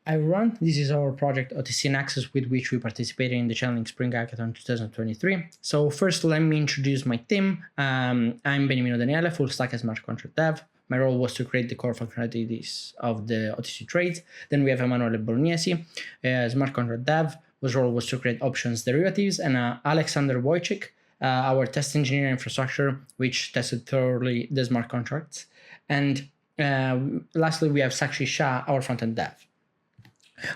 Hi everyone, this is our project OTCNexus with which we participated in the Chainlink Spring Hackathon 2023. So first let me introduce my team. I'm Beniamino Daniele, full stack and smart contract dev. My role was to create the core functionalities of the OTC trades. Then we have Emanuele Bolognesi, smart contract dev, whose role was to create options derivatives, and Alexander Wojcik, our test engineer infrastructure, which tested thoroughly the smart contracts. And lastly, we have Sakshi Shah, our front-end dev.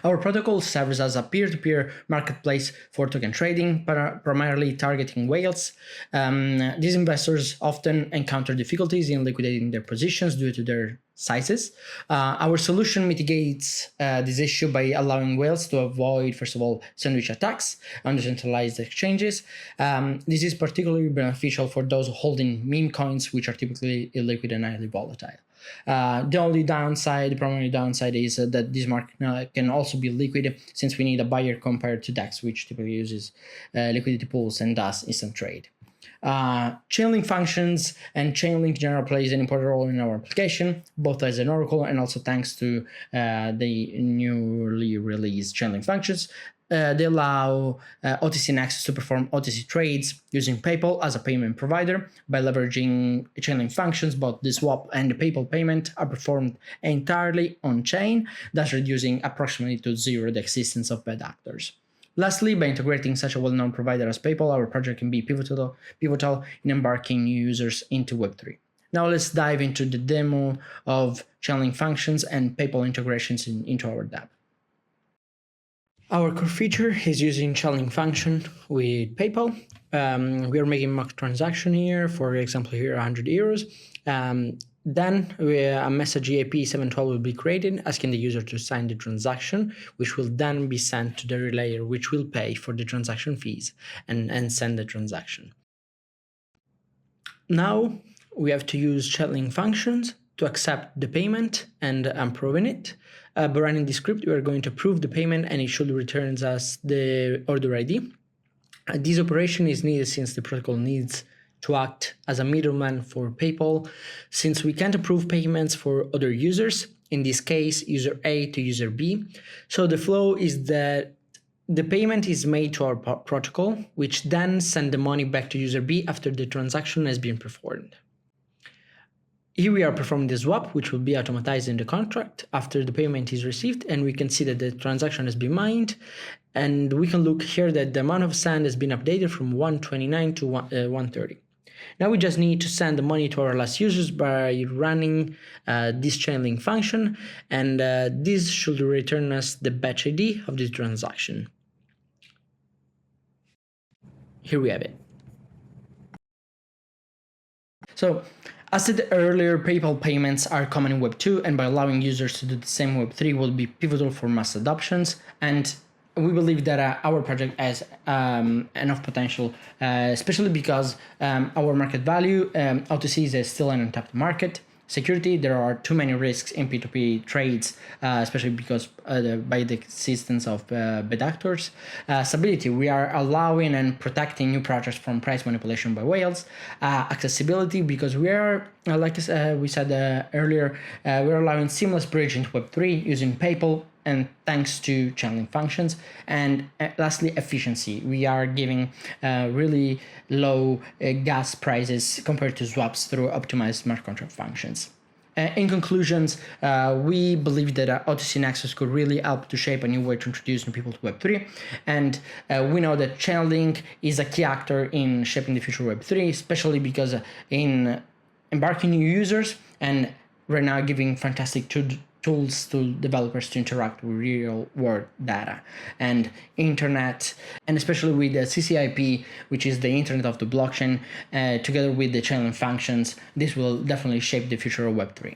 Our protocol serves as a peer-to-peer marketplace for token trading, primarily targeting whales. These investors often encounter difficulties in liquidating their positions due to their sizes. Our solution mitigates this issue by allowing whales to avoid, first of all, sandwich attacks on decentralized exchanges. This is particularly beneficial for those holding meme coins, which are typically illiquid and highly volatile. The primary downside is that this market can also be liquid, since we need a buyer compared to DEX, which typically uses liquidity pools and thus instant trade. Chainlink functions and Chainlink general plays an important role in our application, both as an oracle and also thanks to the newly released Chainlink functions. They allow OTCNexus to perform OTC trades using PayPal as a payment provider. By leveraging Chainlink functions, both the swap and the PayPal payment are performed entirely on-chain, thus reducing approximately to zero the existence of bad actors. Lastly, by integrating such a well-known provider as PayPal, our project can be pivotal in embarking new users into Web3. Now let's dive into the demo of Chainlink functions and PayPal integrations into our dApp. Our core feature is using Chainlink function with PayPal. We are making mock transaction here, for example here 100 euros. Then a message EAP 712 will be created asking the user to sign the transaction, which will then be sent to the relayer, which will pay for the transaction fees and send the transaction. Now we have to use Chainlink functions to accept the payment and approving it. By running the script, we are going to approve the payment and it should return us the order ID. This operation is needed since the protocol needs to act as a middleman for PayPal, since we can't approve payments for other users, in this case user A to user B. So the flow is that the payment is made to our protocol, which then sends the money back to user B after the transaction has been performed. Here we are performing the swap, which will be automatized in the contract after the payment is received, and we can see that the transaction has been mined, and we can look here that the amount of sand has been updated from 129 to 130. Now we just need to send the money to our last users by running this Chainlink function, and this should return us the batch ID of this transaction. Here we have it. So, as said earlier, PayPal payments are common in Web 2, and by allowing users to do the same in Web 3 will be pivotal for mass adoptions. And we believe that our project has enough potential, especially because our market value, OTCs is still an untapped market. Security, there are too many risks in P2P trades, especially because by the existence of bad actors. Stability, we are allowing and protecting new projects from price manipulation by whales. Accessibility, because we are, like we said earlier, we're allowing seamless bridge into Web3 using PayPal, and thanks to Chainlink functions. And lastly, efficiency. We are giving really low gas prices compared to swaps through optimized smart contract functions. In conclusions, we believe that OTCNexus could really help to shape a new way to introduce new people to Web3. And we know that Chainlink is a key actor in shaping the future of Web3, especially because in embarking new users and right now giving fantastic tools to developers to interact with real-world data and internet, and especially with the CCIP, which is the internet of the blockchain, together with the Chainlink functions. This will definitely shape the future of Web3.